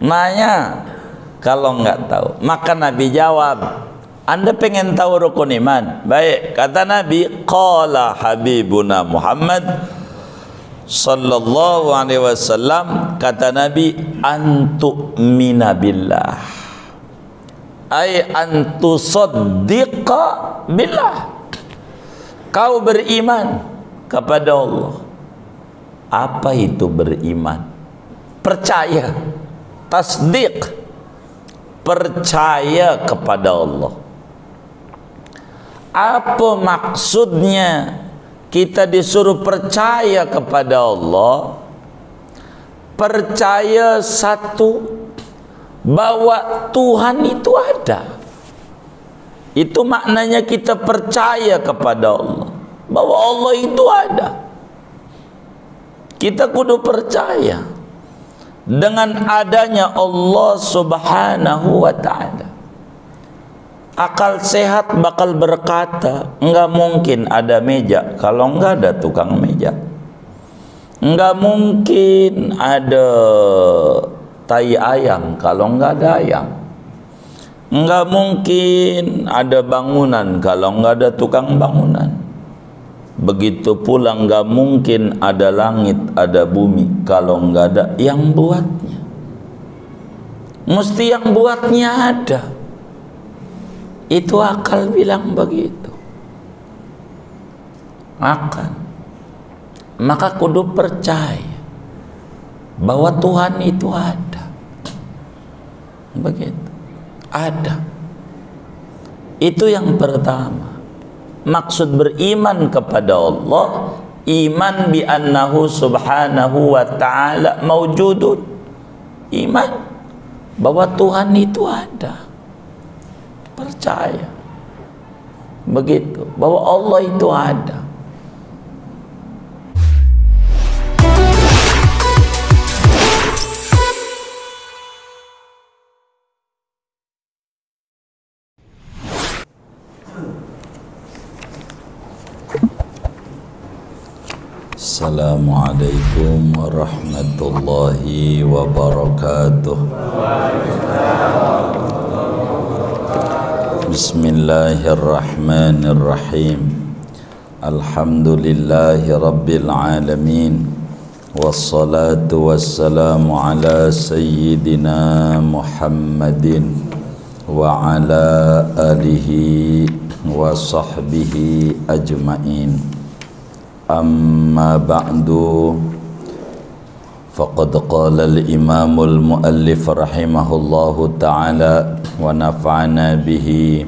Nanya kalau enggak tahu. Maka Nabi jawab, Anda pengen tahu rukun iman? Baik, kata Nabi, qala habibuna Muhammad sallallahu alaihi wasallam, kata Nabi, antu'mina billah, ay antusaddiqa billah, kau beriman kepada Allah. Apa itu beriman? Percaya, tasdiq, percaya kepada Allah. Apa maksudnya kita disuruh percaya kepada Allah? Percaya satu, bahwa Tuhan itu ada. Itu maknanya kita percaya kepada Allah, bahwa Allah itu ada. Kita kudu percaya dengan adanya Allah subhanahu wa ta'ala. Akal sehat bakal berkata, enggak mungkin ada meja kalau enggak ada tukang meja. Enggak mungkin ada tai ayam kalau enggak ada ayam. Enggak mungkin ada bangunan kalau enggak ada tukang bangunan. Begitu pula enggak mungkin ada langit, ada bumi kalau enggak ada yang buatnya. Mesti yang buatnya ada. Itu akal bilang begitu. Akal. Maka kudu percaya bahwa Tuhan itu ada. Begitu. Ada. Itu yang pertama. Maksud beriman kepada Allah, iman bi annahu subhanahu wa ta'ala mawjudun. Iman bahwa Tuhan itu ada. Percaya begitu, bahwa Allah itu ada. Assalamualaikum warahmatullahi wabarakatuh. Bismillahirrahmanirrahim. Alhamdulillahi rabbil alamin. Wassalatu wassalamu ala sayyidina Muhammadin wa ala alihi wa sahbihi ajma'in. Amma ba'du. Faqad qala al-imam al-muallif rahimahullahu ta'ala wa nafa'ana bihi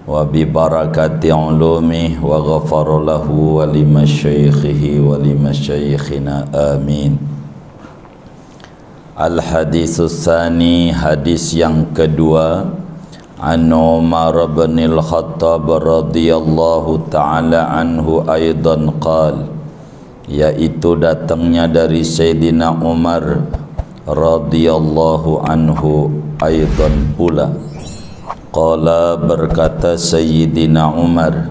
wa bi barakati ulumih wa ghafara lahu wa limasyaikhihi wa limasyaikhina amin. Al-haditsus tsani, hadis yang kedua, an Umar bin al-Khattab radhiyallahu ta'ala anhu aidan qala, yaitu datangnya dari Sayyidina Umar radhiyallahu anhu aidan pula. Qala, berkata Sayyidina Umar,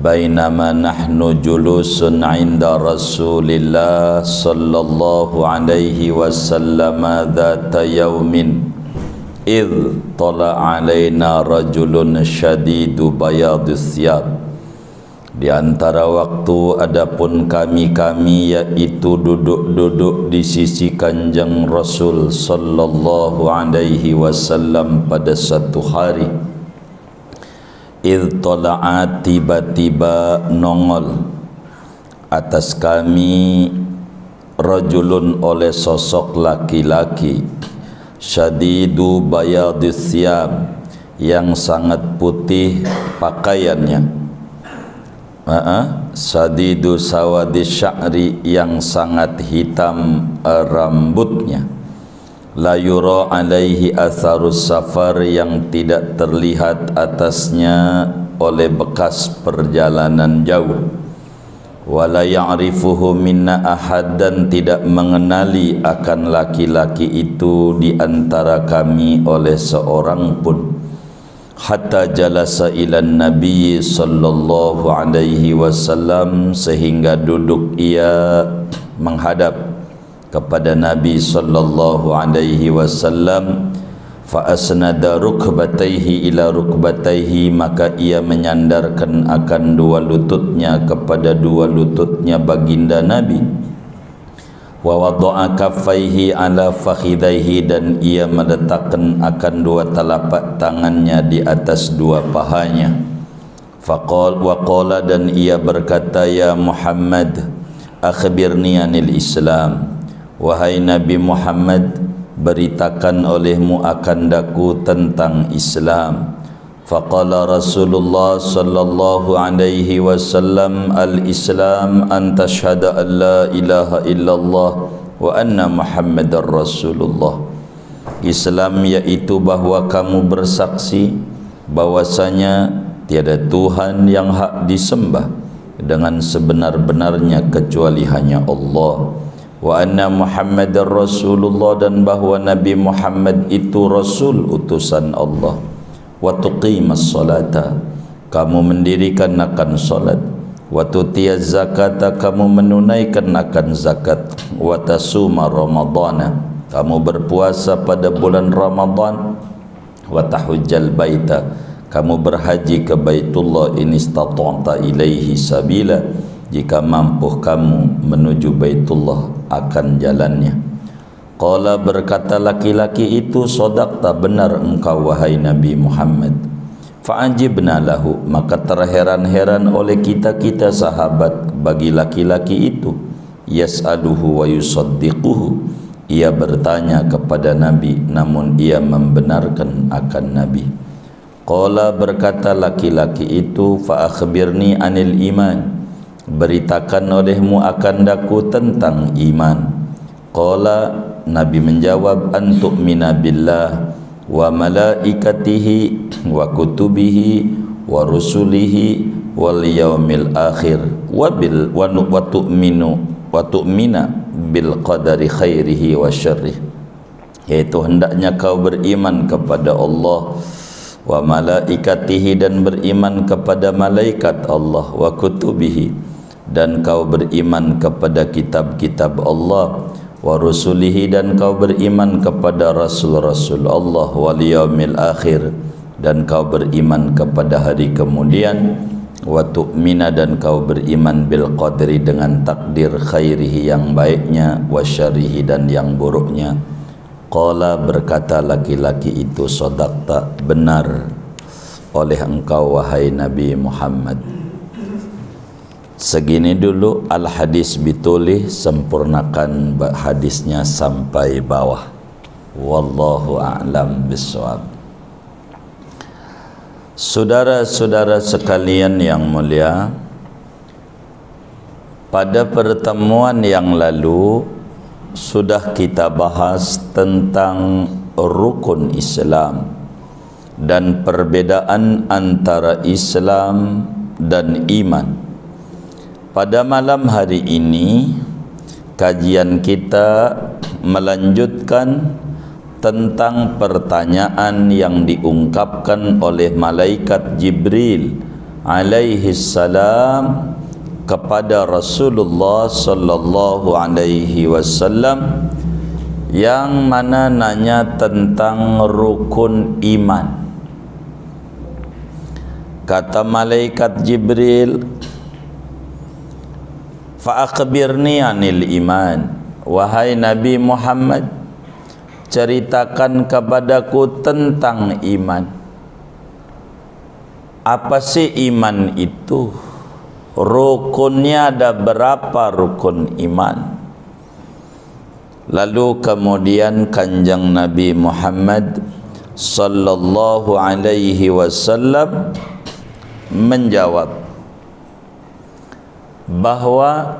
bainama nahnu julusun inda Rasulillah sallallahu alaihi wasallam dhata yaumin idh tala alaina rajulun syadidu bayadus thiyab. Di antara waktu adapun kami yaitu duduk-duduk di sisi Kanjeng Rasul sallallahu alaihi wasallam pada satu hari. Idh tala'at, tiba-tiba nongol atas kami, rajulun, oleh sosok laki-laki, syadidu bayadis thiyab, yang sangat putih pakaiannya, sadidu sawadis sya'ri, yang sangat hitam rambutnya, la yura alaihi atharus safar, yang tidak terlihat atasnya oleh bekas perjalanan jauh, wala ya'rifuhu minna ahad, dan tidak mengenali akan laki-laki itu di antara kami oleh seorang pun. Hatta jalasa ilan Nabi sallallahu alaihi wasallam, sehingga duduk ia menghadap kepada Nabi sallallahu alaihi wasallam, fa asnada rukbatayhi ila rukbatayhi, maka ia menyandarkan akan dua lututnya kepada dua lututnya baginda Nabi. Wa wada'a kaffaihi ala fakhidaihi, dan ia meletakkan akan dua telapak tangannya di atas dua pahanya. Faqal wa qala, dan ia berkata, ya Muhammad, akhbirni anil Islam, wahai Nabi Muhammad, beritakan olehmu akan daku tentang Islam. Faqala Rasulullah sallallahu alaihi wasallam, al-Islam an tashhada an la ilaha illallah wa anna Muhammadar Rasulullah. Islam yaitu bahwa kamu bersaksi bahwasanya tiada Tuhan yang hak disembah dengan sebenar-benarnya kecuali hanya Allah, wa anna Muhammadar Rasulullah, dan bahwa Nabi Muhammad itu Rasul utusan Allah. Wa tuqimas salata, kamu mendirikan akan salat. Wa tutiyaz zakata, kamu menunaikan akan zakat. Wa tasuma ramadana, kamu berpuasa pada bulan Ramadan. Wa tahujjal baita, kamu berhaji ke Baitullah in istata'ta ilaihi sabila, jika mampu kamu menuju Baitullah akan jalannya. Qala, berkata laki-laki itu, sadaqta, benar engkau wahai Nabi Muhammad. Fa'ajibna lahu, maka terheran-heran oleh kita-kita sahabat bagi laki-laki itu. Yas'aluhu wa yusaddiquhu, ia bertanya kepada Nabi namun ia membenarkan akan Nabi. Qala, berkata laki-laki itu, fa akhbirni anil iman, beritakan olehmu akan daku tentang iman. Qala, Nabi menjawab, an tu'mina billah wa malaikatihi wa kutubihi wa rusulihi wal yaumil akhir wa tu'mina bil qadari khairihi wa syarrihi, yaitu hendaknya kau beriman kepada Allah, wa malaikatihi, dan beriman kepada malaikat Allah, wa kutubihi, dan kau beriman kepada kitab-kitab Allah, wa rusulihi, dan kau beriman kepada rasul-rasul Allah, wal yaumil akhir, dan kau beriman kepada hari kemudian, wa tu'mina, dan kau beriman bil qadri, dengan takdir khairihi, yang baiknya, wa syarrihi, dan yang buruknya. Qala, berkata laki-laki itu, sadaqta, benar oleh engkau wahai Nabi Muhammad. Segini dulu al-hadis bitulih, sempurnakan hadisnya sampai bawah. Wallahu a'lam bishawab. Saudara-saudara sekalian yang mulia, pada pertemuan yang lalu sudah kita bahas tentang rukun Islam dan perbedaan antara Islam dan iman. Pada malam hari ini kajian kita melanjutkan tentang pertanyaan yang diungkapkan oleh malaikat Jibril alaihi salam kepada Rasulullah sallallahu alaihi wasallam, yang mana nanya tentang rukun iman. Kata malaikat Jibril, fa akhbirni anil iman, wahai Nabi Muhammad, ceritakan kepadaku tentang iman. Apa sih iman itu? Rukunnya ada berapa rukun iman? Lalu kemudian kanjeng Nabi Muhammad sallallahu alaihi wasallam menjawab bahwa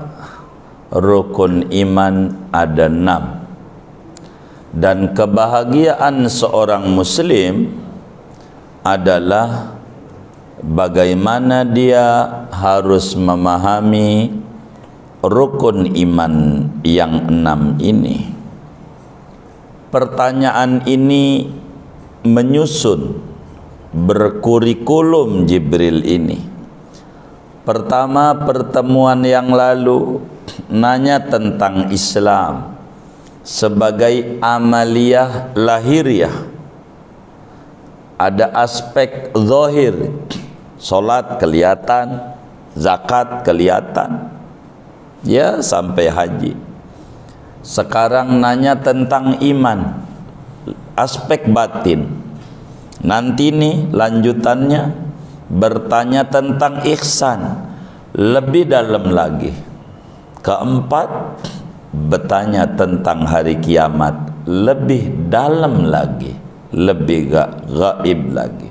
rukun iman ada 6, dan kebahagiaan seorang muslim adalah bagaimana dia harus memahami rukun iman yang 6 ini. Pertanyaan ini menyusun berkurikulum Jibril ini. Pertama, pertemuan yang lalu nanya tentang Islam, sebagai amaliyah lahiriah. Ada aspek zahir, solat kelihatan, zakat kelihatan, ya sampai haji. Sekarang nanya tentang iman, aspek batin. Nanti nih lanjutannya bertanya tentang ihsan, lebih dalam lagi. Keempat, bertanya tentang hari kiamat, lebih dalam lagi, lebih gaib lagi.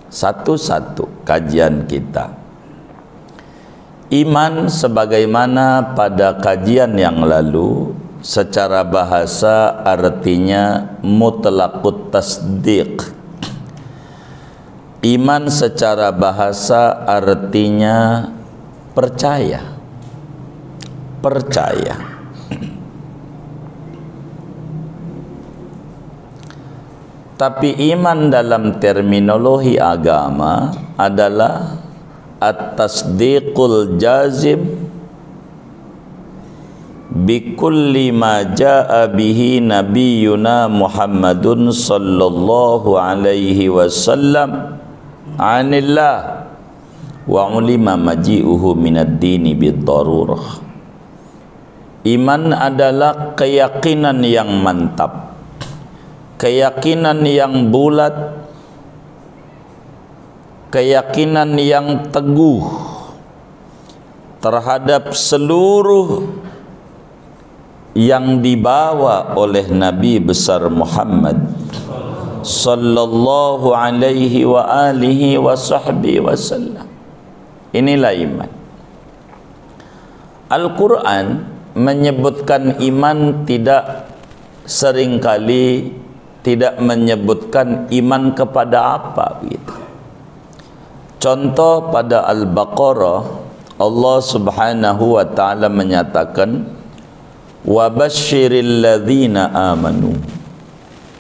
Satu-satu kajian kita. Iman sebagaimana pada kajian yang lalu, secara bahasa artinya mutlaqut tasdiq. Iman secara bahasa artinya percaya. Percaya. Tapi iman dalam terminologi agama adalah at-tasdiqul jazim bikulli ma jaa bihi nabiyuna Muhammadun sallallahu alaihi wasallam anillah wa ulima maji'uhu minad dini bid-darurah. Iman adalah keyakinan yang mantap, keyakinan yang bulat, keyakinan yang teguh terhadap seluruh yang dibawa oleh Nabi besar Muhammad sallallahu alaihi wa alihi wa sahbihi wasallam. Inilah iman. Al-Quran menyebutkan iman tidak seringkali tidak menyebutkan iman kepada apa gitu. Contoh pada Al-Baqarah, Allah Subhanahu wa taala menyatakan wa basyiril ladzina amanu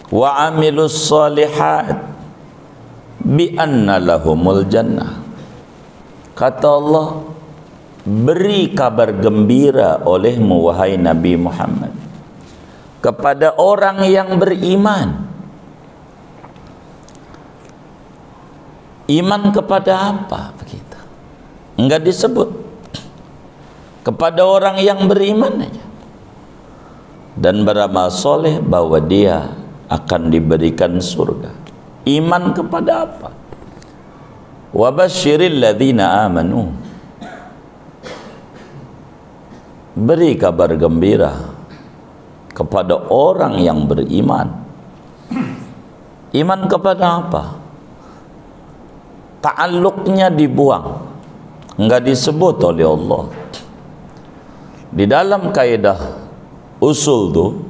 wa amilus solihat bi anna lahumul jannah. Kata Allah, beri kabar gembira olehmu wahai Nabi Muhammad kepada orang yang beriman. Iman kepada apa begitu? Enggak disebut. Kepada orang yang beriman aja. Dan beramal soleh bahwa dia akan diberikan surga. Iman kepada apa? Wa basyiril ladzina amanu. Beri kabar gembira kepada orang yang beriman. Iman kepada apa? Ta'alluqnya dibuang, enggak disebut oleh Allah. Di dalam kaidah usul tu,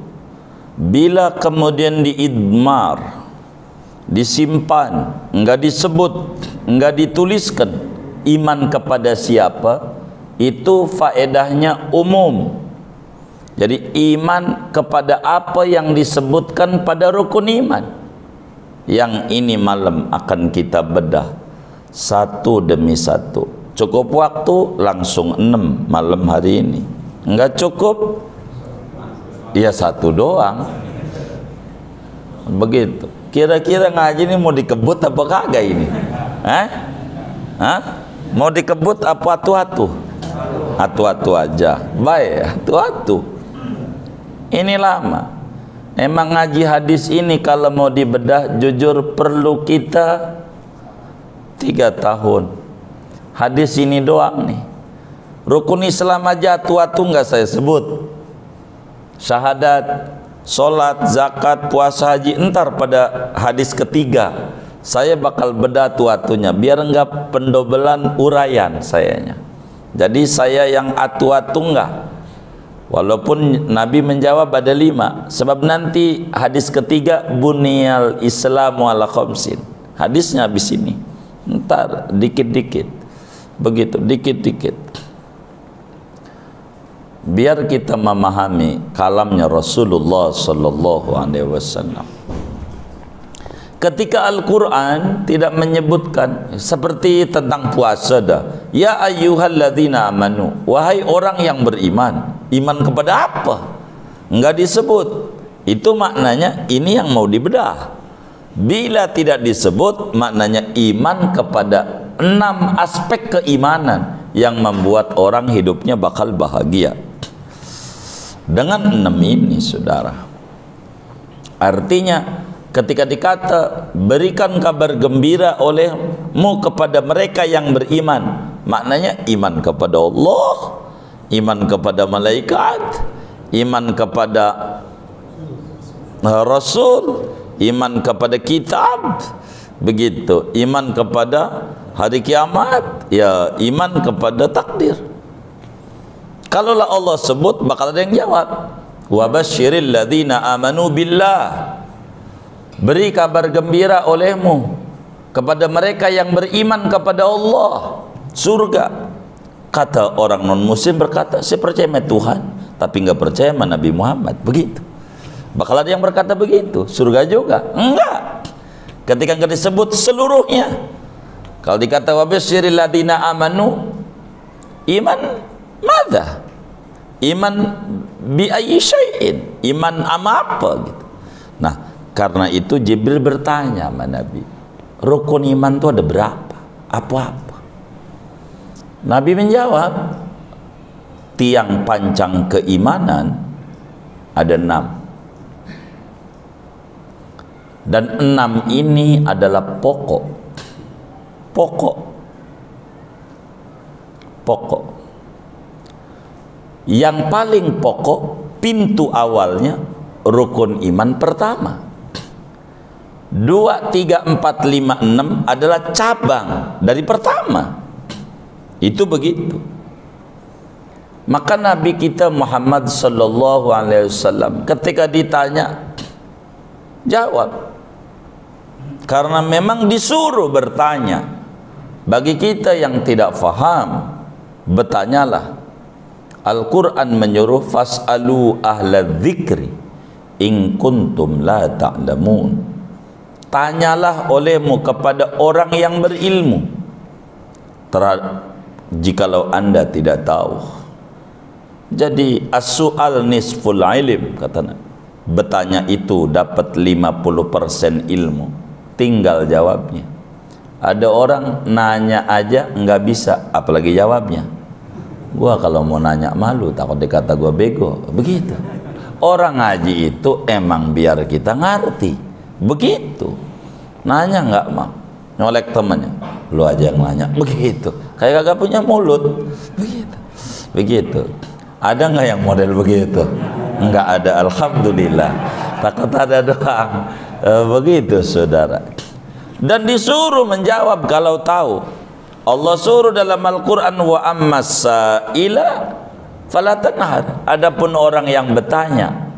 bila kemudian diidmar, disimpan, enggak disebut, enggak dituliskan iman kepada siapa, itu faedahnya umum. Jadi iman kepada apa yang disebutkan pada rukun iman. Yang ini malam akan kita bedah satu demi satu. Cukup waktu langsung 6 malam hari ini. Enggak cukup, ya satu doang. Begitu. Kira-kira ngaji ini mau dikebut apa kagak ini? Mau dikebut apa atu-atu? Atu-atu aja. Baik, atu-atu. Ini lama. Emang ngaji hadis ini kalau mau dibedah jujur perlu kita 3 tahun. Hadis ini doang nih. Rukun Islam aja atu-atu enggak saya sebut. Syahadat, solat, zakat, puasa, haji, entar pada hadis ketiga saya bakal bedah atu-atunya biar enggak pendobelan uraian sayanya. Jadi saya yang atu-atu enggak. Walaupun Nabi menjawab ada 5. Sebab nanti hadis ketiga buniyal islamu ala khamsin. Hadisnya habis ini. Ntar dikit-dikit. Begitu, dikit-dikit. Biar kita memahami kalamnya Rasulullah sallallahu alaihi wasallam. Ketika Al-Quran tidak menyebutkan seperti tentang puasa dah. Ya ayyuhalladzina amanu, wahai orang yang beriman. Iman kepada apa? enggak disebut. Itu maknanya ini yang mau dibedah. Bila tidak disebut, maknanya iman kepada 6 aspek keimanan yang membuat orang hidupnya bakal bahagia. Dengan 6 ini, saudara, artinya ketika dikata berikan kabar gembira olehmu kepada mereka yang beriman, maknanya iman kepada Allah, iman kepada malaikat, iman kepada Rasul, iman kepada kitab, begitu, iman kepada hari kiamat, ya iman kepada takdir. Kalaulah Allah sebut, bakal ada yang jawab. Wa basyiril ladzina amanu billah, beri kabar gembira olehmu kepada mereka yang beriman kepada Allah, surga. Kata orang non muslim berkata, saya percaya sama Tuhan tapi nggak percaya sama Nabi Muhammad. Begitu. Bakal ada yang berkata begitu. Surga juga enggak, ketika nggak disebut seluruhnya. Kalau dikata wa basyiril ladzina amanu, iman madza? Iman bi ayyi syai'in? Iman ama apa gitu. Nah, karena itu Jibril bertanya sama Nabi, rukun iman itu ada berapa? Apa-apa? Nabi menjawab, tiang pancang keimanan ada 6. Dan 6 ini adalah pokok. Yang paling pokok, pintu awalnya rukun iman pertama. 2, 3, 4, 5, 6 adalah cabang dari pertama. Itu begitu. Maka Nabi kita Muhammad sallallahu alaihi wasallam ketika ditanya, jawab. Karena memang disuruh bertanya. Bagi kita yang tidak faham, bertanyalah. Al-Quran menyuruh fas'alu ahla dzikri in kuntum la ta'lamun. Tanyalah olehmu kepada orang yang berilmu jikalau anda tidak tahu. Jadi as-su'al nisful ilm, kata Nabi. Bertanya itu dapat 50% ilmu, tinggal jawabnya. Ada orang nanya aja nggak bisa, apalagi jawabnya. Gua kalau mau nanya malu, takut dikata gua bego. Begitu. Orang ngaji itu emang biar kita ngerti. Begitu. Nanya nggak mau, nyolek temannya. Lu aja yang nanya. Begitu. Kayak kagak punya mulut. Begitu. Begitu. Ada nggak yang model begitu? Enggak ada, alhamdulillah. Takut ada doang. Begitu, saudara. Dan disuruh menjawab kalau tahu. Allah suruh dalam Al-Quran, wa ammas sa'ila fala tanhar. Adapun orang yang bertanya,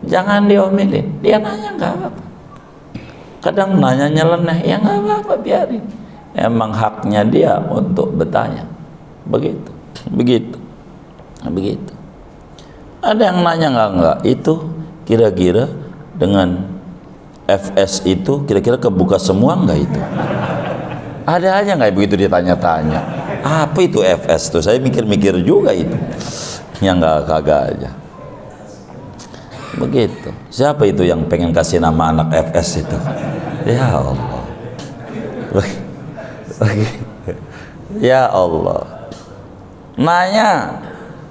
jangan diomelin. Dia nanya nggak apa-apa. Kadang nanya nyeleneh, ya nggak apa-apa, biarin. Emang haknya dia untuk bertanya. Begitu. Begitu. Begitu. Ada yang nanya enggak, itu kira-kira dengan FS itu kira-kira kebuka semua enggak itu? Ada aja nggak begitu ditanya-tanya, apa itu FS tuh? Saya mikir-mikir juga itu. Yang nggak kagak aja. Begitu. Siapa itu yang pengen kasih nama anak FS itu? Ya Allah. Ya Allah. Nanya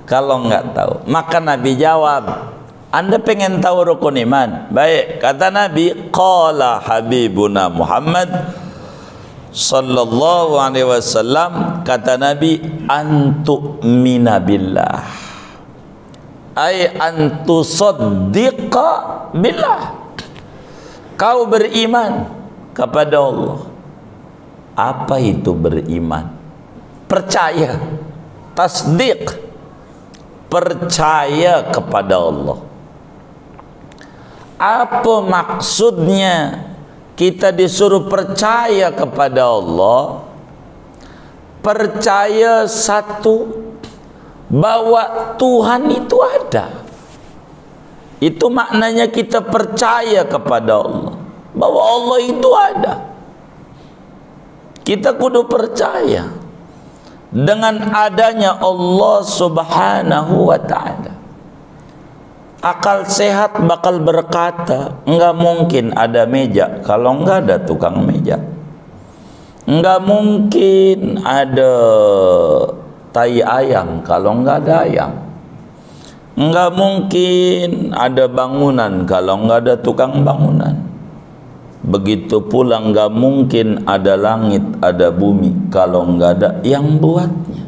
kalau nggak tahu. Maka Nabi jawab, Anda pengen tahu rukun iman? Baik, kata Nabi, qala habibuna Muhammad sallallahu alaihi wasallam, kata Nabi, antu'mina billah, ay antusaddiqa billah, kau beriman kepada Allah. Apa itu beriman? Percaya, tasdiq, percaya kepada Allah. Apa maksudnya kita disuruh percaya kepada Allah? Percaya satu, bahwa Tuhan itu ada. Itu maknanya kita percaya kepada Allah, bahwa Allah itu ada. Kita kudu percaya dengan adanya Allah subhanahu wa ta'ala. Akal sehat bakal berkata, enggak mungkin ada meja kalau enggak ada tukang meja. Enggak mungkin ada tai ayam kalau enggak ada ayam. Enggak mungkin ada bangunan kalau enggak ada tukang bangunan. Begitu pula enggak mungkin ada langit, ada bumi kalau enggak ada yang buatnya.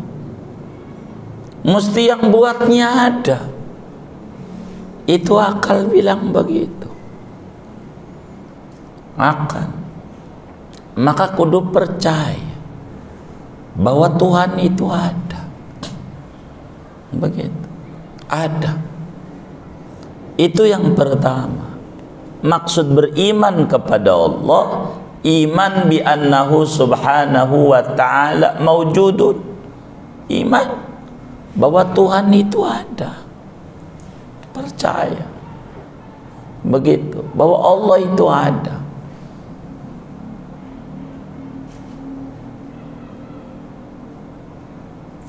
Mesti yang buatnya ada. Itu akal bilang begitu. Akal. Maka kudu percaya bahwa Tuhan itu ada. Begitu. Ada. Itu yang pertama. Maksud beriman kepada Allah, iman bi annahu subhanahu wa ta'ala mawjudun. Iman bahwa Tuhan itu ada. Percaya begitu bahwa Allah itu ada.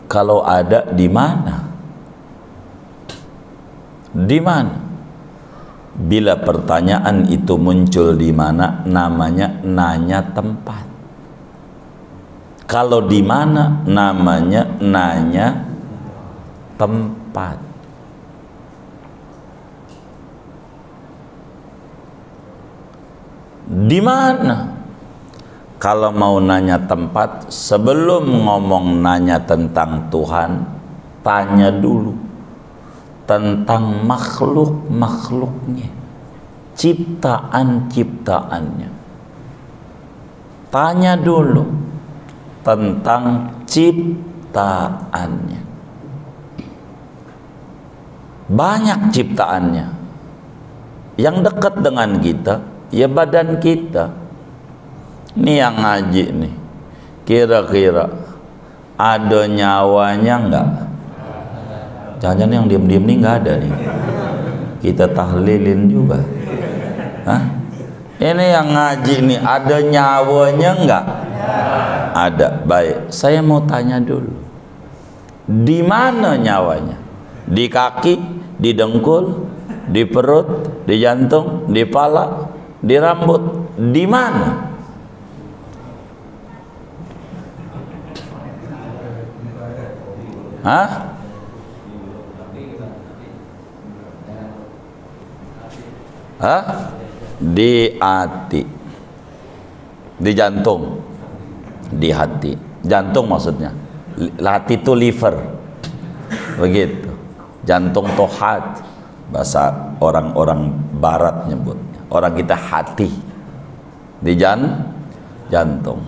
Kalau ada, di mana? Di mana? Bila pertanyaan itu muncul di mana, namanya nanya tempat. Kalau di mana, namanya nanya tempat. Di mana? Kalau mau nanya tempat, sebelum ngomong nanya tentang Tuhan, tanya dulu tentang makhluk-makhluknya, ciptaan-ciptaannya. Tanya dulu tentang ciptaannya. Banyak ciptaannya. Yang dekat dengan kita, ya badan kita. Ini yang ngaji nih, kira-kira ada nyawanya enggak? Jangan-jangan yang diam-diam nih enggak ada nih. Kita tahlilin juga. Hah? Ini yang ngaji nih, ada nyawanya enggak? Ada. Baik, saya mau tanya dulu. Di mana nyawanya? Di kaki, di dengkul, di perut, di jantung, di pala, di rambut, di mana? Hah? Hah? Di hati, di jantung, di hati. Jantung maksudnya. Hati itu liver, begitu. Jantung itu hat, bahasa orang-orang barat nyebutnya. Orang kita hati, di jantung.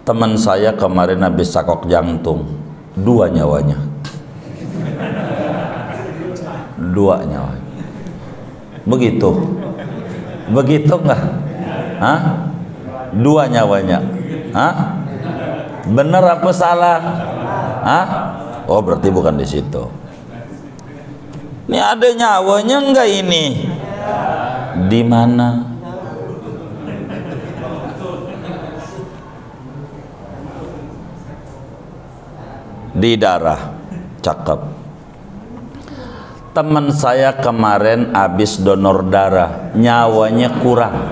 Teman saya kemarin habis sakok jantung, 2 nyawanya. 2 nyawanya. Begitu. Begitu enggak? Hah? 2 nyawanya. Hah? Benar apa salah? Hah? Oh, berarti bukan di situ. Ini ada nyawanya enggak ini? Di mana? Di darah. Cakep. Teman saya kemarin habis donor darah, nyawanya kurang.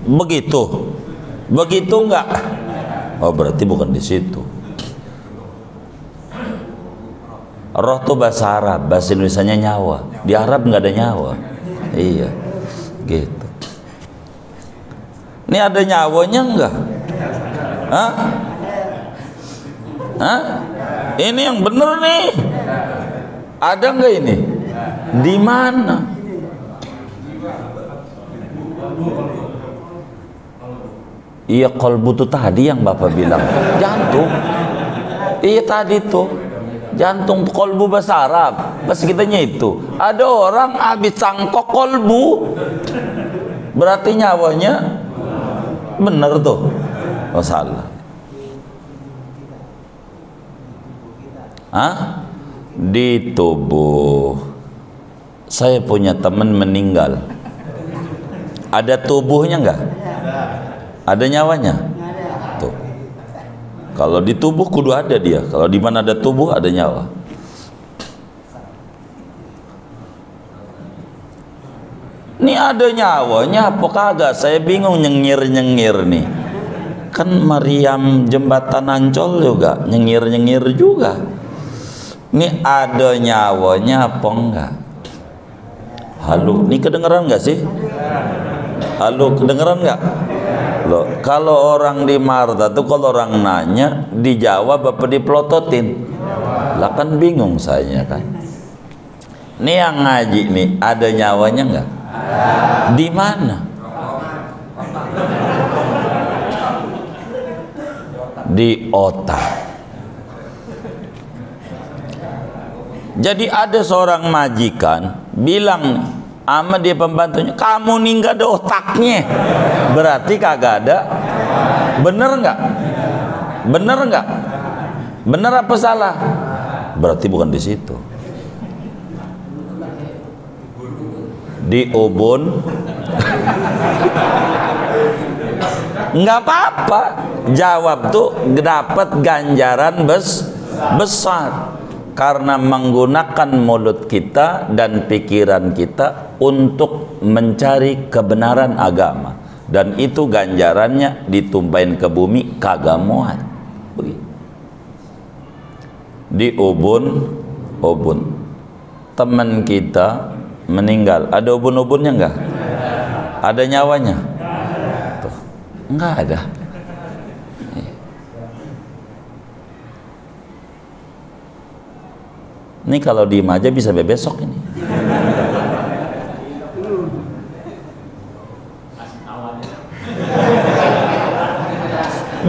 Begitu. Begitu enggak? Oh, berarti bukan di situ. Roh itu bahasa Arab, bahasa Indonesianya nyawa. Di Arab nggak ada nyawa. Iya, gitu. Ini ada nyawanya enggak? Hah? Hah? Ini yang bener nih. Ada enggak ini? Di mana? Iya, kolbu itu tadi yang Bapak bilang. Jantung. Iya tadi tuh. Jantung kolbu bahasa Arab. Bahasa kitanya itu. Ada orang habis cangkok kolbu. Berarti nyawanya bener tuh. Oh, salah. Hah? Di tubuh. Saya punya teman meninggal. Ada tubuhnya enggak? Ada nyawanya? Tuh. Kalau di tubuh kudu ada dia. Kalau di mana ada tubuh ada nyawa. Ini ada nyawanya apa kagak? Saya bingung nyengir-nyengir nih. Kan Maryam jembatan Ancol juga nyengir-nyengir juga. Ini ada nyawanya apa enggak? Halo, ini kedengeran enggak sih? Halo, kedengeran enggak? Loh, kalau orang di Marta tuh kalau orang nanya dijawab apa dipelototin? Lah kan bingung saya kan. Ini yang ngaji nih ada nyawanya enggak? Di mana? Di otak. Jadi ada seorang majikan bilang sama dia pembantunya, kamu nih nggak ada otaknya. Berarti kagak ada. Bener nggak? Bener nggak? Bener apa salah? Berarti bukan di situ. Di ubun. Nggak apa-apa. Jawab tuh dapat ganjaran besar. Karena menggunakan mulut kita dan pikiran kita untuk mencari kebenaran agama, dan itu ganjarannya ditumpahin ke bumi kagak muat. Di ubun teman kita meninggal, ada ubun-ubunnya enggak? Ada nyawanya? Tuh, enggak ada. Ini kalau diem aja bisa besok ini.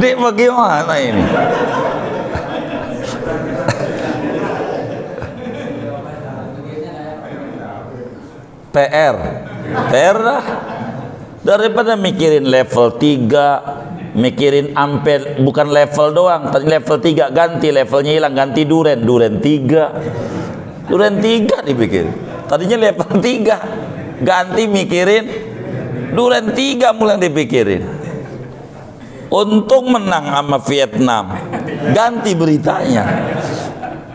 Dek, bagaimana ini? PR lah. Daripada mikirin level 3, mikirin ampel, bukan level doang, tadi level 3 ganti, levelnya hilang, ganti duren 3 dipikir. Tadinya level 3 ganti mikirin duren 3 mulai dipikirin. Untung menang sama Vietnam, ganti beritanya.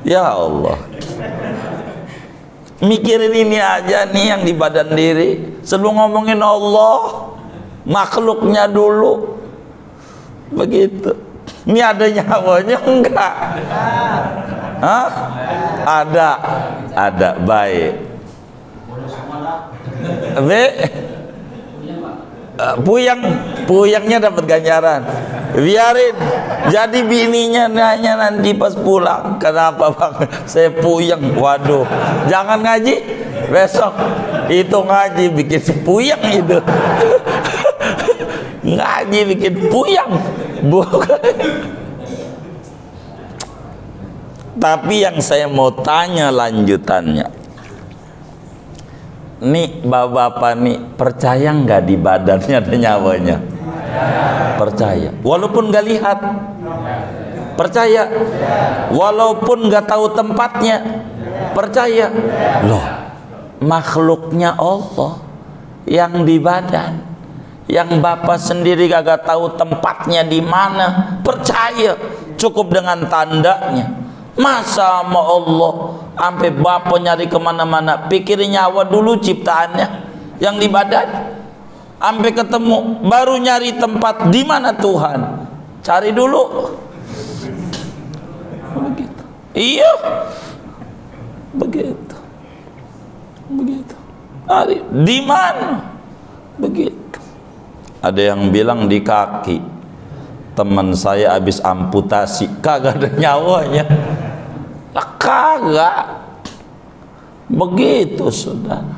Ya Allah, mikirin ini aja nih yang di badan diri. Sebelum ngomongin Allah, makhluknya dulu. Begitu. Ini ada nyawanya enggak? Hah? Ada. Baik. Puyangnya dapat ganjaran. Biarin. Jadi bininya nanya nanti pas pulang, kenapa bang? Saya puyeng. Waduh. Jangan ngaji besok. Itu ngaji bikin puyeng itu. Ngaji bikin puyeng. Bukan. Tapi yang saya mau tanya lanjutannya, nih bapak-bapak nih, percaya nggak di badannya ada nyawanya? Percaya, walaupun nggak lihat. Percaya, walaupun nggak tahu tempatnya. Percaya. Loh, makhluknya Allah yang di badan, yang bapak sendiri kagak tahu tempatnya di mana, percaya cukup dengan tandanya. Masa sama Allah sampai bapak nyari kemana-mana, pikirin nyawa dulu ciptaannya yang di badan, sampai ketemu baru nyari tempat di mana Tuhan, cari dulu. Begitu. Iya, begitu. Di mana? Begitu. Ada yang bilang di kaki. Teman saya habis amputasi, kagak ada nyawanya. Lah kagak. Begitu saudara.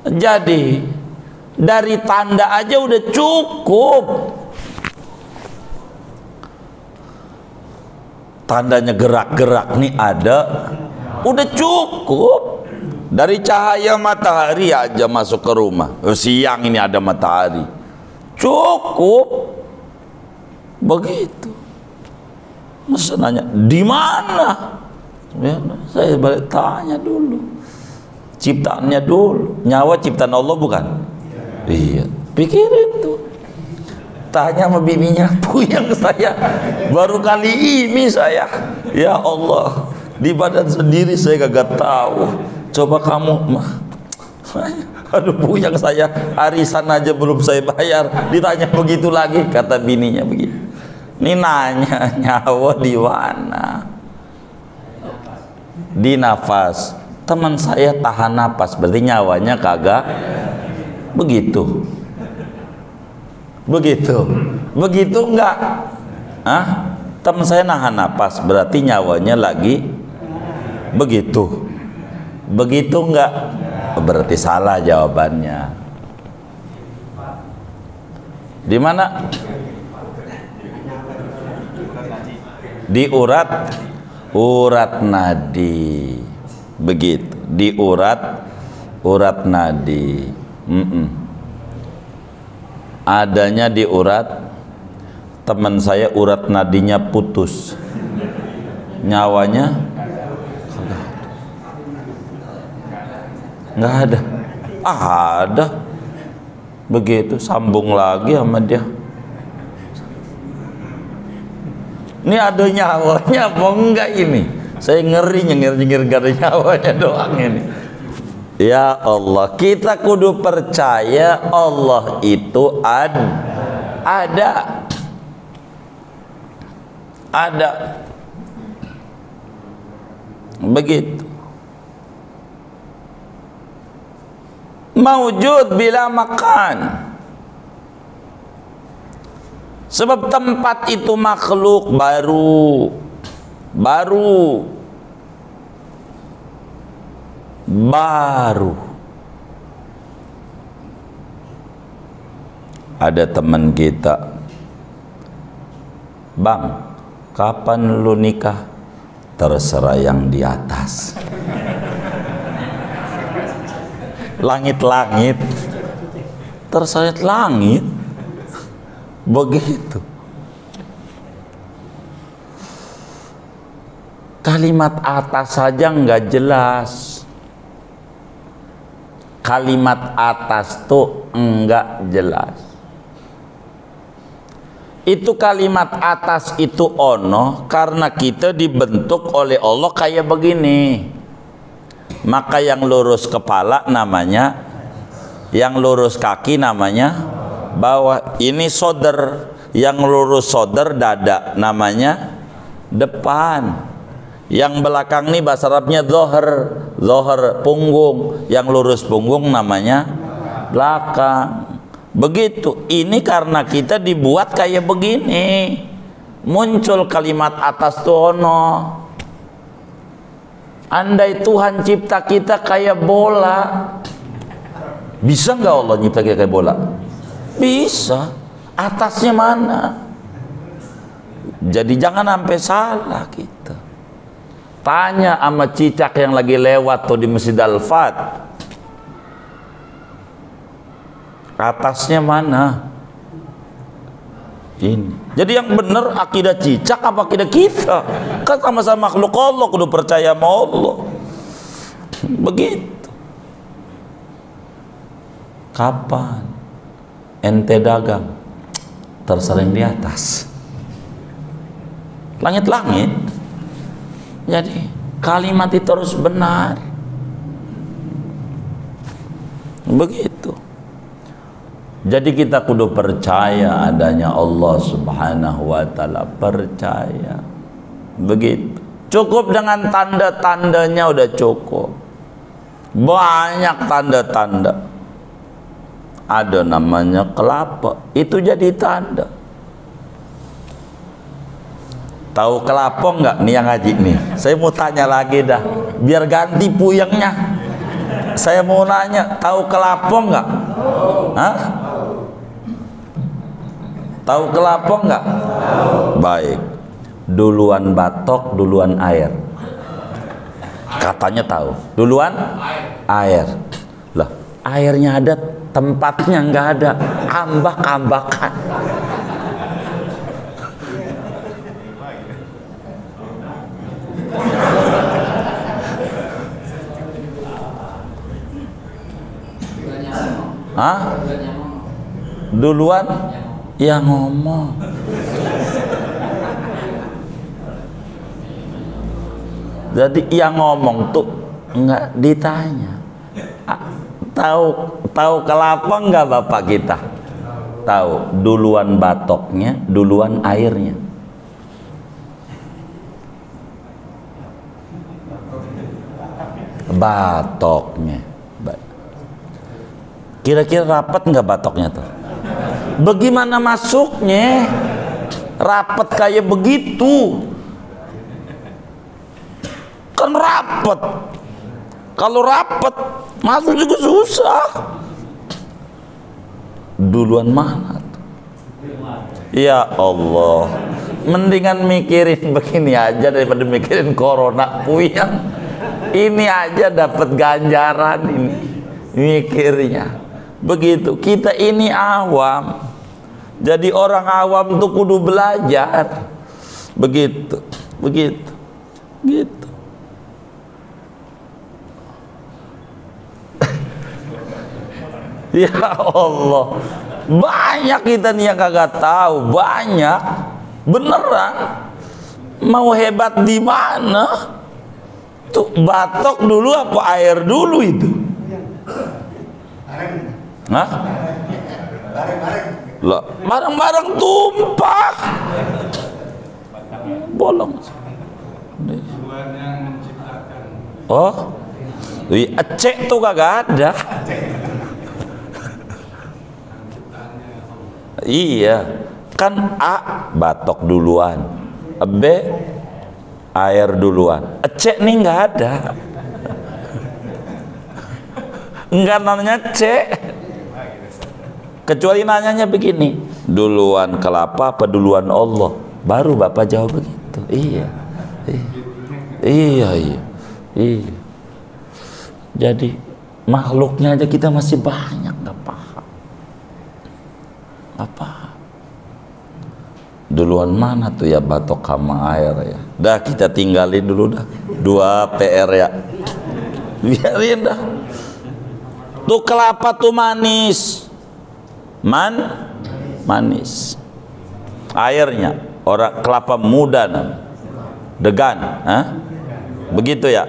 Jadi dari tanda aja udah cukup. Tandanya gerak-gerak nih ada, udah cukup. Dari cahaya matahari aja masuk ke rumah. Siang ini ada matahari, cukup. Begitu. Masa nanya di mana? Ya, saya balik tanya dulu. Ciptaannya dulu. Nyawa ciptaan Allah bukan? Iya. Pikirin tuh. Tanya sama bininya, puyeng saya. Baru kali ini saya. Ya Allah, di badan sendiri saya kagak tahu. Coba kamu Aduh buyang, saya arisan aja belum saya bayar, ditanya begitu lagi. Kata bininya begitu. Ini nanya nyawa di mana? Di nafas. Teman saya tahan nafas, berarti nyawanya kagak. Begitu. Begitu enggak? Hah? Teman saya nahan nafas, berarti nyawanya lagi. Begitu enggak? Berarti salah jawabannya. Di mana? Di urat nadi. Begitu, di urat nadi. Adanya di urat. Teman saya urat nadinya putus, nyawanya nggak ada. Ada. Begitu, sambung lagi sama dia. Ini ada nyawanya apa enggak ini? Saya ngeri nyengir gak ada nyawanya doang ini. Ya Allah, kita kudu percaya Allah itu ada. Begitu. Maujud bila makan. Sebab tempat itu makhluk baru. Ada teman kita, "Bang, kapan lu nikah?" "Terserah yang di atas." Langit-langit, terserah langit. Begitu. Kalimat atas saja nggak jelas. Kalimat atas tuh enggak jelas. Itu kalimat atas itu ono karena kita dibentuk oleh Allah kayak begini. Maka yang lurus kepala namanya, yang lurus kaki namanya bawah. Ini shoulder, yang lurus shoulder dada namanya depan. Yang belakang nih bahasa Arabnya zohar punggung. Yang lurus punggung namanya belakang. Begitu. Ini karena kita dibuat kayak begini. Muncul kalimat atas tuh ono. Andai Tuhan cipta kita kayak bola, bisa nggak Allah nyipta kita kayak bola? Bisa. Atasnya mana? Jadi jangan sampai salah kita. Tanya sama cicak yang lagi lewat tuh di Masjid Al-Fat, atasnya mana? Ini. Jadi yang benar akidah cicak apa akidah kita? Kan sama-sama makhluk Allah, kudu percaya sama Allah. Begitu. Kapan ente dagang? Terserah yang di atas. Langit-langit. Jadi kalimat itu harus benar. Begitu. Jadi kita kudu percaya adanya Allah Subhanahu wa ta'ala, percaya. Begitu. Cukup dengan tanda-tandanya udah cukup. Banyak tanda-tanda. Ada namanya kelapa, itu jadi tanda. Tahu kelapa enggak nih yang ngaji nih? Saya mau tanya lagi dah, biar ganti puyengnya. Saya mau nanya, tahu kelapa enggak? Hah? Tahu kelapa enggak? Baik. Duluan batok, duluan air. Katanya tahu. Duluan air. Lah, airnya ada, tempatnya enggak ada. Ambak-ambakan. Hah? Duluan yang ngomong. Jadi yang ngomong tuh enggak ditanya. Tahu kelapa enggak bapak kita? Tahu. Duluan batoknya, duluan airnya. Batoknya. Kira-kira rapat nggak batoknya tuh? Bagaimana masuknya? Rapat kayak begitu? Kan rapat. Kalau rapat masuk juga susah. Duluan mana tuh? Ya Allah, mendingan mikirin begini aja daripada mikirin corona puyeng. Ini aja dapat ganjaran ini mikirnya. Begitu. Kita ini awam. Jadi orang awam tuh kudu belajar. Begitu. Gitu. Ya Allah, banyak kita nih yang kagak tahu, banyak. Beneran. Mau hebat di mana? Tuh batok dulu apa air dulu itu? Hah? Lah, barang-barang tumpah. Bolong. Oh, Aceh tuh kagak ada. Iya, kan A batok duluan, B air duluan. Aceh nih nggak ada. Enggak namanya C. Kecuali nanyanya begini, duluan kelapa apa duluan Allah? Baru bapak jawab begitu. Iya. Jadi makhluknya aja kita masih banyak nggak paham. Duluan mana tuh ya batok sama air ya? Dah kita tinggalin dulu dah. 2 PR ya. Biarin dah. Tuh kelapa tuh manis. Manis. Airnya orang kelapa muda degan, begitu ya.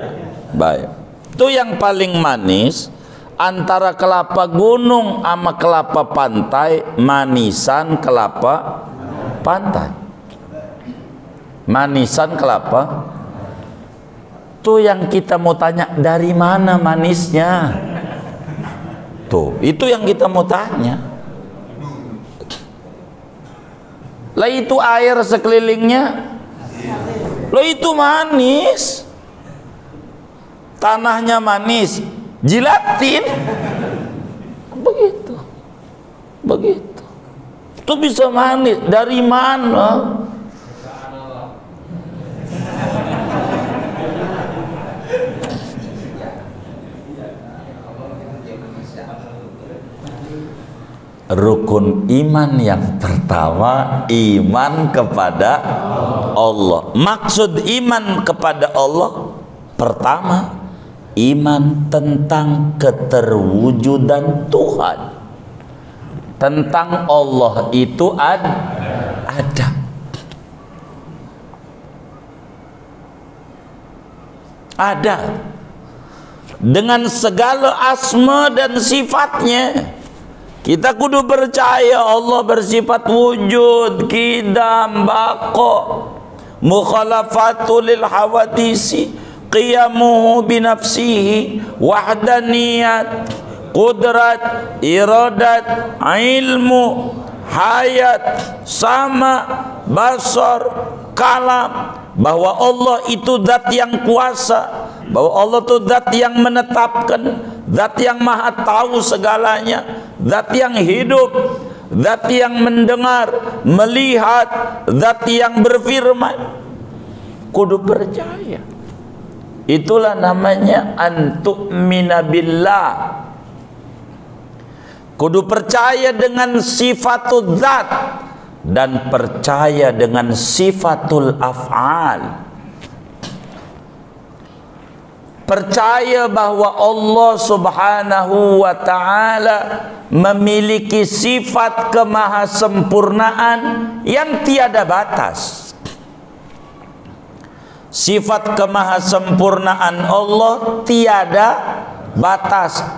Baik. Itu yang paling manis antara kelapa gunung sama kelapa pantai, manisan kelapa pantai. Manisan kelapa. Tuh yang kita mau tanya, dari mana manisnya? Tuh, itu yang kita mau tanya. Lah itu air sekelilingnya, lah itu manis, tanahnya manis, jilatin, begitu, itu bisa manis dari mana? Rukun iman yang pertama, iman kepada Allah. Maksud iman kepada Allah pertama, iman tentang keterwujudan Tuhan, tentang Allah itu ada. Dengan segala asma dan sifatnya. Kita kudu percaya Allah bersifat wujud, qidam, baqa, mukhalafatul lil hawadisi, qiyamuhu binafsihi, wahdaniyat, qudrat, iradat, ilmu, hayat, sama, basar, kalam. Bahwa Allah itu zat yang kuasa, bahwa Allah itu zat yang menetapkan, zat yang maha tahu segalanya, zat yang hidup, zat yang mendengar, melihat, zat yang berfirman. Kudu percaya. Itulah namanya antu'mina billah. Kudu percaya dengan sifatul zat dan percaya dengan sifatul af'al. Percaya bahwa Allah subhanahu wa ta'ala memiliki sifat kemahasempurnaan yang tiada batas. Sifat kemahasempurnaan Allah tiada batas,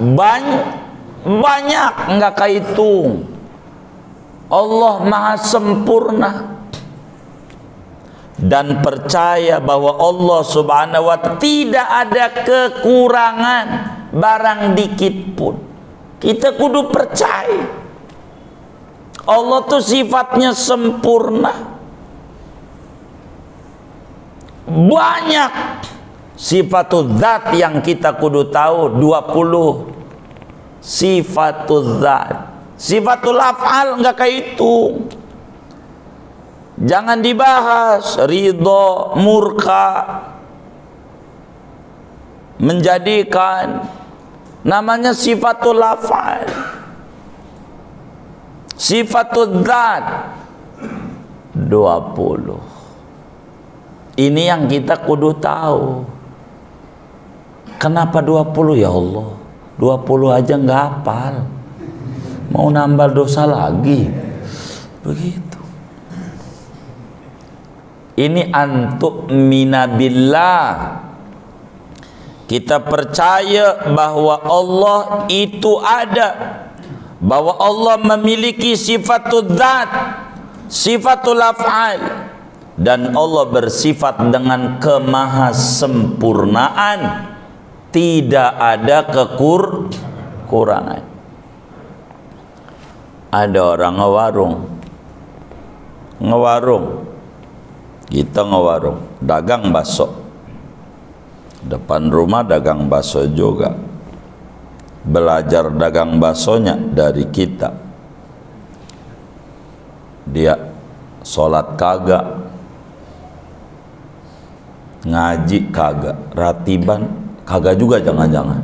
banyak nggak kehitung. Allah maha sempurna. Dan percaya bahwa Allah subhanahu wa ta'ala tidak ada kekurangan barang dikit pun. Kita kudu percaya Allah tuh sifatnya sempurna. Banyak sifatul zat yang kita kudu tahu, 20 sifatul zat. Sifatul af'al enggak kehitung. Jangan dibahas ridho, murka, menjadikan, namanya sifatul af'al. Sifatul zat 20. Ini yang kita kudu tahu. Kenapa 20 ya Allah? 20 aja nggak hafal. Mau nambah dosa lagi. Begitu. Ini antuk minabillah. Kita percaya bahwa Allah itu ada, bahwa Allah memiliki sifatul zat, sifatul af'al, dan Allah bersifat dengan kemahasempurnaan, tidak ada kekurangan. Ada orang ngewarung, kita ngewarung, dagang bakso, depan rumah dagang bakso juga, belajar dagang baksonya dari kita. Dia sholat kagak, ngaji kagak, ratiban kagak juga jangan-jangan.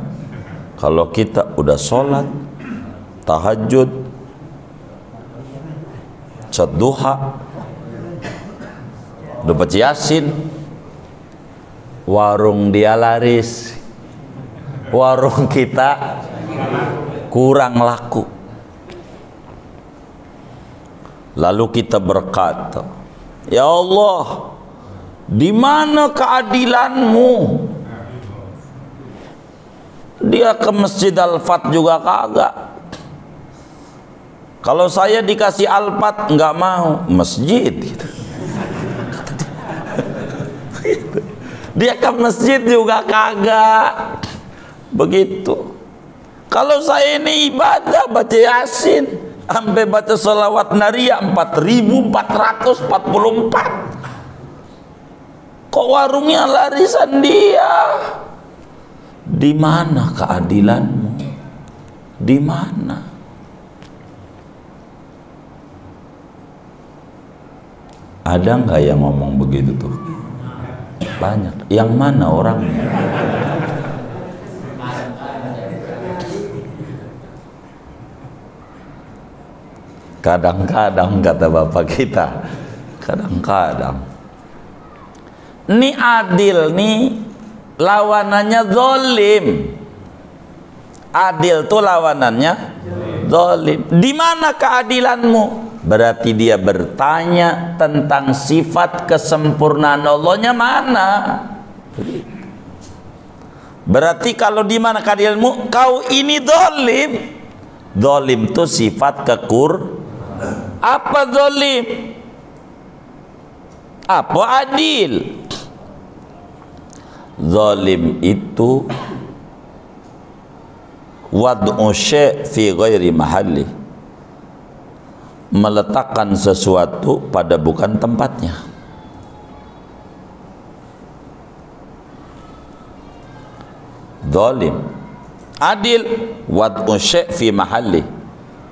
Kalau kita udah sholat, tahajud, duha, udah baca Yasin, warung dia laris, warung kita kurang laku. Lalu kita berkata, ya Allah, di mana keadilanmu? Dia ke Masjid Al-Fat juga kagak. Kalau saya dikasih Al-Fat nggak mau, masjid gitu. Dia ke masjid juga kagak. Begitu. Kalau saya ini ibadah baca Yasin sampai baca sholawat nariyah 4444. Kok warungnya larisan dia? Di mana keadilanmu? Di mana? Ada nggak yang ngomong begitu tuh? Banyak. Yang mana orangnya? Kadang-kadang kata bapak kita, kadang-kadang ini adil nih, lawanannya zalim. Adil tuh lawanannya zalim. Di mana keadilanmu? Berarti dia bertanya tentang sifat kesempurnaan Allahnya mana. Berarti kalau di mana keadilanmu, kau ini zalim. Zalim itu sifat apa zalim? Apa adil? Zalim itu wad'u syai' fi ghairi mahalli, meletakkan sesuatu pada bukan tempatnya. Zalim. Adil, wad'u syai' fi mahalli,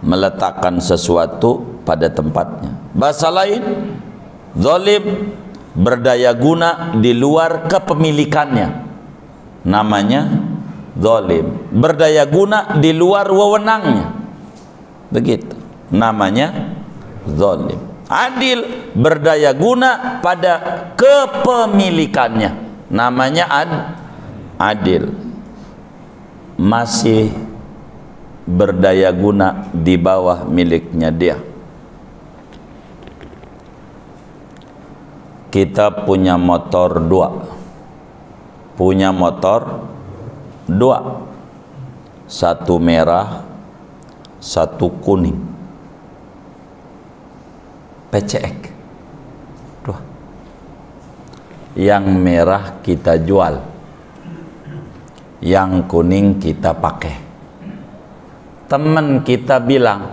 meletakkan sesuatu pada tempatnya. Bahasa lain, zalim berdaya guna di luar kepemilikannya, namanya zalim. Berdaya guna di luar wewenangnya, begitu, namanya zalim. Adil berdaya guna pada kepemilikannya, namanya adil. Masih berdaya guna di bawah miliknya dia. Kita punya motor dua, satu merah, satu kuning, PCX. Dua. Yang merah kita jual, yang kuning kita pakai. Teman kita bilang,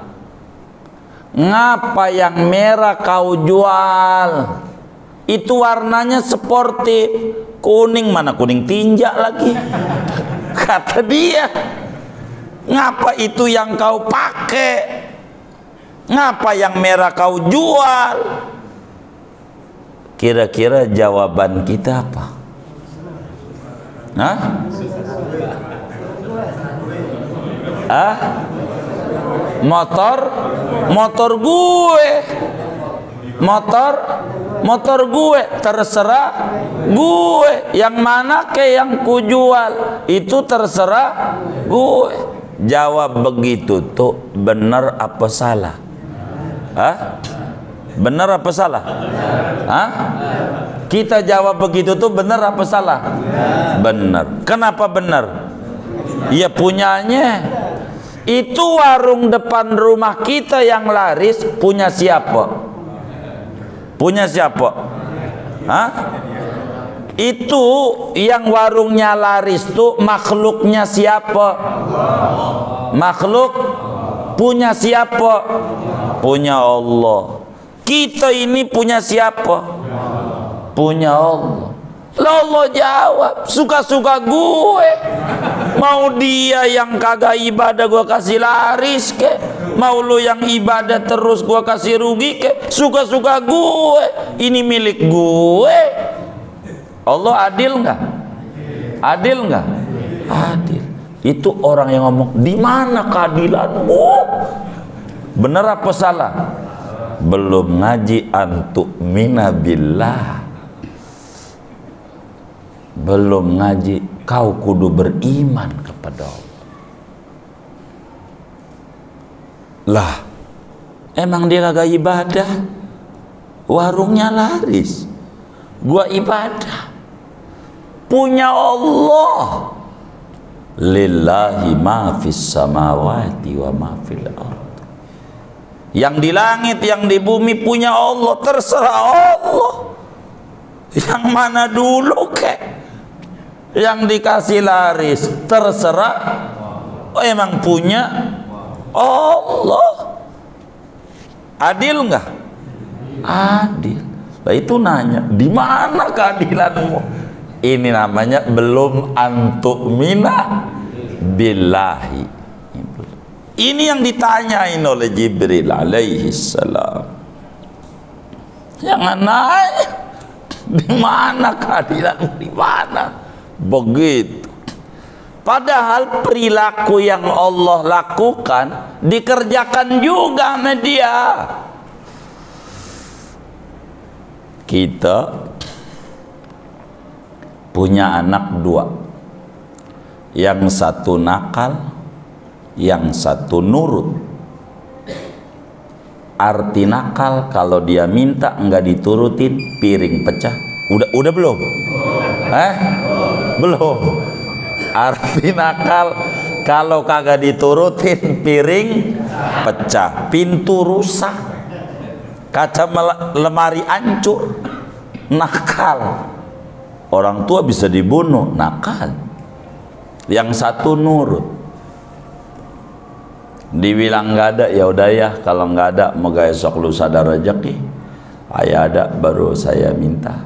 ngapa yang merah kau jual? Itu warnanya sportif. Kuning mana kuning tinja lagi? Kata dia, ngapa itu yang kau pakai? Ngapa yang merah kau jual? Kira-kira jawaban kita apa? Hah? Motor gue, motor gue, terserah gue. Yang mana ke yang ku jual, itu terserah gue. Jawab begitu tuh benar apa salah? Benar apa salah? Kita jawab begitu tuh benar apa salah? Benar. Kenapa benar? Ya punyanya. Itu warung depan rumah kita yang laris punya siapa? Punya siapa? Itu yang warungnya laris tuh makhluknya siapa? Makhluk punya siapa? Punya Allah. Kita ini punya siapa? Punya Allah. Allah jawab, suka-suka gue. Mau dia yang kagak ibadah gue kasih laris ke, mau lu yang ibadah terus gue kasih rugi ke, suka-suka gue. Ini milik gue. Allah adil nggak? Adil nggak? Adil. Itu orang yang ngomong, di mana keadilanmu? Benar apa salah? Belum ngaji antu'mina billah. Belum ngaji, kau kudu beriman kepada Allah. Lah, emang dia kagak ibadah? Warungnya laris, gua ibadah. Punya Allah. Lillahi ma fis samawati wa ma fil ardh. Yang di langit, yang di bumi punya Allah, terserah Allah. Yang mana dulu kek? Yang dikasih laris terserah. Emang punya Allah. Adil nggak? Adil. Nah, itu nanya, di mana keadilanmu? Ini namanya belum antu'mina billahi. Ini yang ditanyain oleh Jibril alaihi salam. Jangan nanya, di mana keadilanmu? Di mana? Begitu. Padahal perilaku yang Allah lakukan dikerjakan juga sama dia. Kita punya anak dua, yang satu nakal, yang satu nurut. Arti nakal, kalau dia minta enggak diturutin, piring pecah. Udah belum? Belum. Arti nakal, kalau kagak diturutin, piring pecah, pintu rusak, kaca lemari hancur. Nakal. Orang tua bisa dibunuh, nakal. Yang satu nurut. Dibilang nggak ada, ya udah ya, kalau nggak ada moga esok lusa ada rezeki. Ayah ada baru saya minta.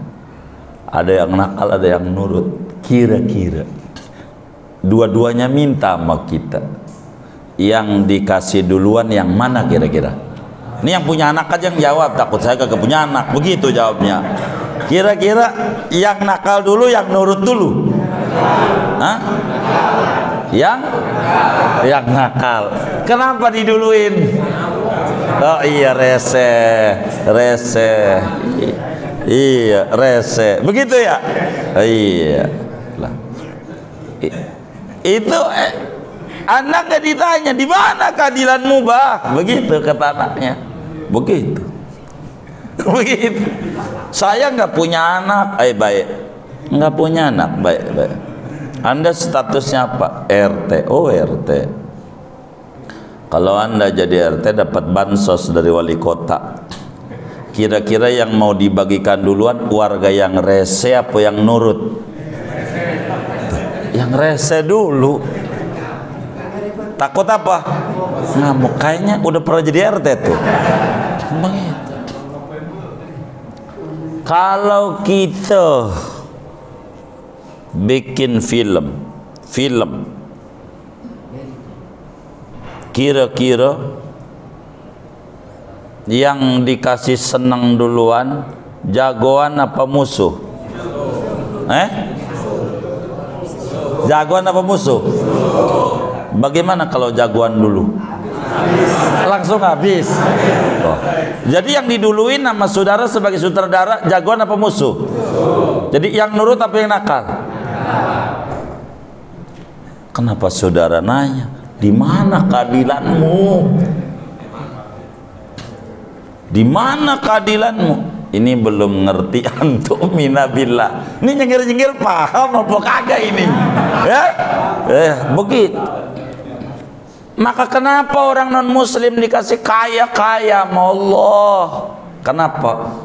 Ada yang nakal, ada yang nurut. Kira-kira dua-duanya minta sama kita, yang dikasih duluan yang mana kira-kira? Ini yang punya anak aja yang jawab, takut saya kagak punya anak. Begitu jawabnya. Kira-kira yang nakal dulu, yang nurut dulu? Yang nakal. Kenapa diduluin? Oh iya, rese. Iya, rese. Begitu ya? Iya. Lah. Itu anak gak ditanya, di mana keadilanmu, bah? Begitu kata anaknya. Begitu. Begitu. Saya nggak punya anak, baik. Nggak punya anak, baik. Anda statusnya apa? RT. Oh, RT. Kalau Anda jadi RT dapat bansos dari wali kota, kira-kira yang mau dibagikan duluan warga yang rese apa yang nurut? Yang rese dulu. Takut apa? Ngamuk. Kayaknya udah pernah jadi RT tuh. Begitu. Kalau kita bikin film kira-kira yang dikasih senang duluan jagoan apa musuh? Jagoan apa musuh? Bagaimana kalau jagoan dulu? Langsung habis. Oh. Jadi yang diduluin sama saudara sebagai sutradara jagoan apa musuh? Jadi yang nurut apa yang nakal? Kenapa saudara nanya? Di mana keadilanmu? Di mana keadilanmu? Ini belum ngerti antum minabillah. Ini nyengir-nyengir paham apa kagak ini? Ya? Begitu. Maka kenapa orang non muslim dikasih kaya-kaya sama Allah? Kenapa?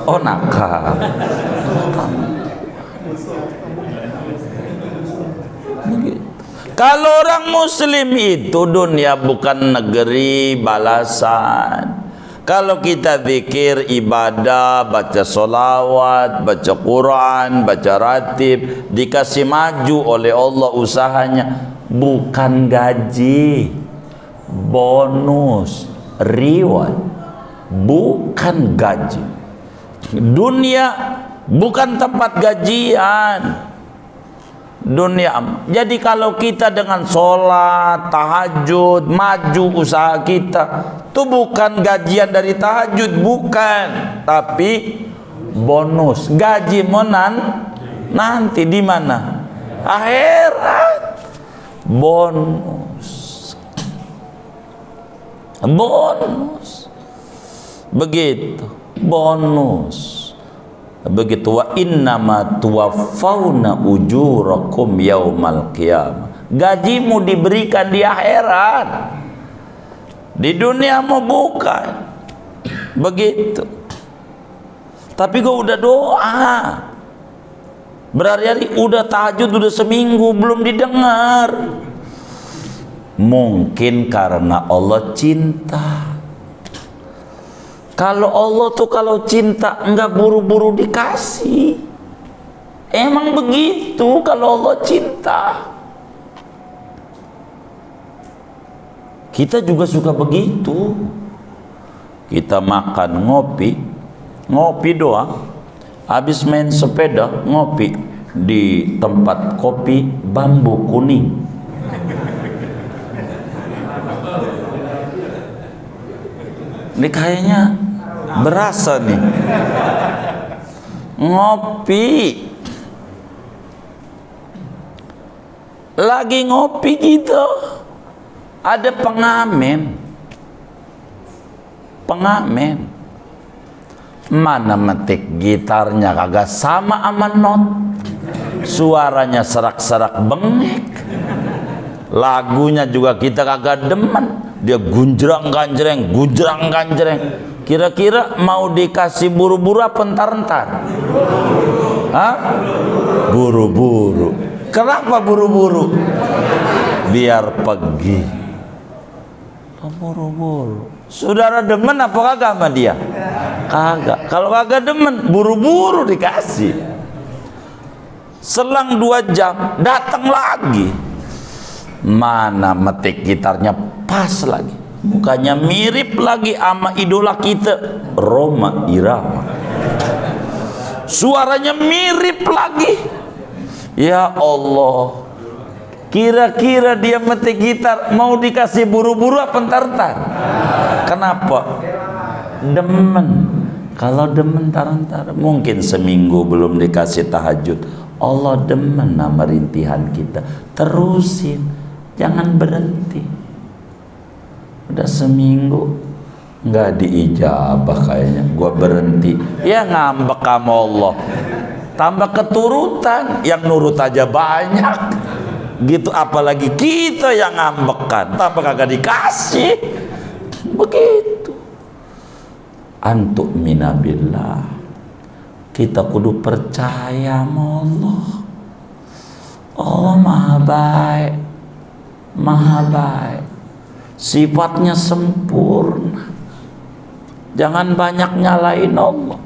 Oh, nakal. Begitu. Kalau orang muslim itu dunia bukan negeri balasan. Kalau kita zikir, ibadah, baca solawat, baca Quran, baca ratib, dikasih maju oleh Allah usahanya, bukan gaji, bonus, reward, bukan gaji. Dunia bukan tempat gajian. Dunia. Jadi kalau kita dengan sholat, tahajud, maju usaha kita, itu bukan gajian dari tahajud, bukan, tapi bonus. Gaji monan nanti di mana? Akhirat. Bonus. Bonus. Begitu. Bonus. Begitu. Wa innama tuwaffawna ujurakum yaumal qiyamah. Gajimu diberikan di akhirat. Di dunia mau bukan. Begitu. Tapi gue udah doa berhari-hari, udah tahajud, udah seminggu belum didengar. Mungkin karena Allah cinta. Kalau Allah tuh kalau cinta enggak buru-buru dikasih. Emang begitu kalau Allah cinta. Kita juga suka begitu. Kita makan, ngopi doang. Habis main sepeda, ngopi di tempat kopi Bambu Kuning. Ini kayaknya berasa nih. Ngopi. Lagi ngopi gitu. Ada pengamen. Mana metik gitarnya kagak sama not. Suaranya serak-serak bengek. Lagunya juga kita kagak demen. Dia gunjrang-ganjreng. Kira-kira mau dikasih buru-buru apa entar-entar? Hah? Buru-buru. Kenapa buru-buru? Biar pergi. Buru-buru. Saudara demen apa kagak sama dia? Kagak. Kalau kagak demen, buru-buru dikasih. Selang 2 jam, datang lagi. Mana metik gitarnya pas lagi, mukanya mirip lagi sama idola kita, Rhoma Irama. Suaranya mirip lagi. Ya Allah, kira-kira dia metik gitar mau dikasih buru-buru apa entar-entar? Kenapa? Demen. Kalau demen entar-entar, mungkin seminggu belum dikasih tahajud, Allah demen sama rintihan kita, terusin. Jangan berhenti. Udah seminggu nggak diijabah kayaknya, gua berhenti. Ya ngambek sama Allah. Tambah keturutan, yang nurut aja banyak. gitu, apalagi kita yang ngambekan tanpa kagak dikasih begitu. Antuk minabillah, kita kudu percaya sama Allah. Allah maha baik, maha baik, sifatnya sempurna. Jangan banyak nyalain Allah,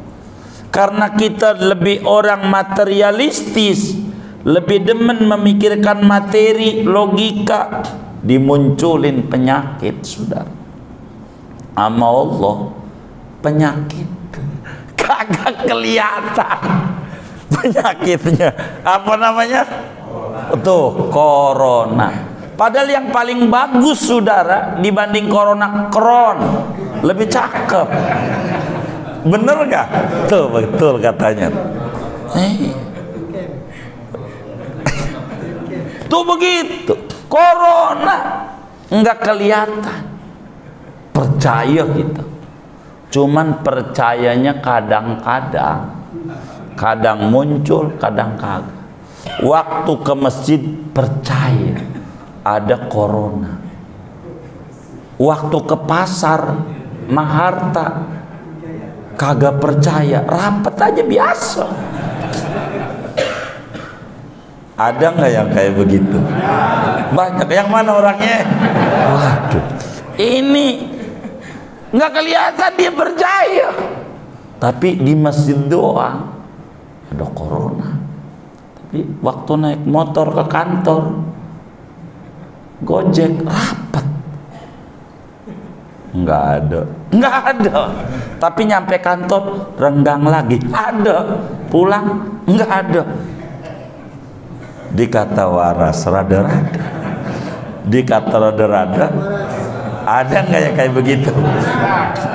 karena kita lebih orang materialistis, lebih demen memikirkan materi, logika, dimunculin penyakit, saudara. Sama Allah penyakit kagak kelihatan penyakitnya. Apa namanya? Tuh, corona. Padahal yang paling bagus, saudara, dibanding corona, Crohn lebih cakep. Bener gak? Tuh, betul katanya. Tuh begitu. Corona nggak kelihatan. Percaya kita. Cuman percayanya kadang-kadang, kadang muncul, kadang kagak. Waktu ke masjid percaya ada corona. Waktu ke pasar Maharta kagak percaya, rapet aja biasa. Ada nggak yang kayak begitu? Banyak. Yang mana orangnya? Waduh, ini nggak kelihatan dia percaya, tapi di masjid doang ada corona. Tapi waktu naik motor ke kantor, Gojek, rapet, nggak ada. Tapi nyampe kantor renggang lagi, ada. Pulang nggak ada. Dikata waras rada-rada, dikata rada-rada. Ada nggak yang kayak begitu?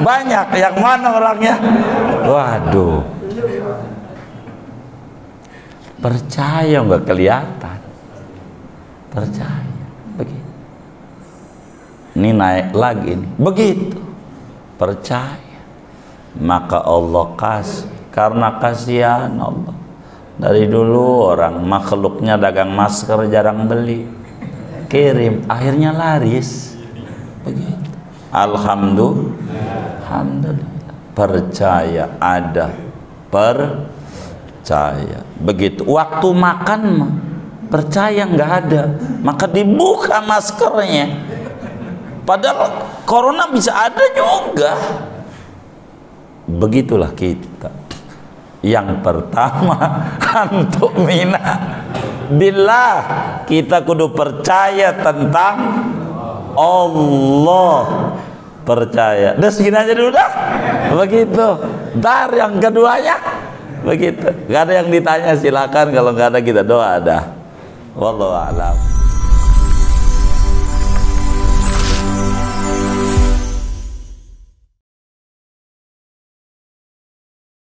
Banyak. Yang mana orangnya? Waduh, percaya nggak kelihatan, percaya begitu. Ini naik lagi nih. Begitu percaya, maka Allah kasih, karena kasihan Allah. Dari dulu orang makhluknya dagang masker jarang beli, kirim, akhirnya laris. Begitu. Alhamdulillah, percaya ada, percaya. Begitu waktu makan mah percaya nggak ada, maka dibuka maskernya. Padahal corona bisa ada juga. Begitulah kita. Yang pertama, antuk mina billah, kita kudu percaya tentang Allah. Percaya. Udah segini aja dulu dah. Begitu. Ntar yang keduanya begitu. Gak ada yang ditanya, silakan. Kalau nggak ada kita doa dah. Wallahu a'lam.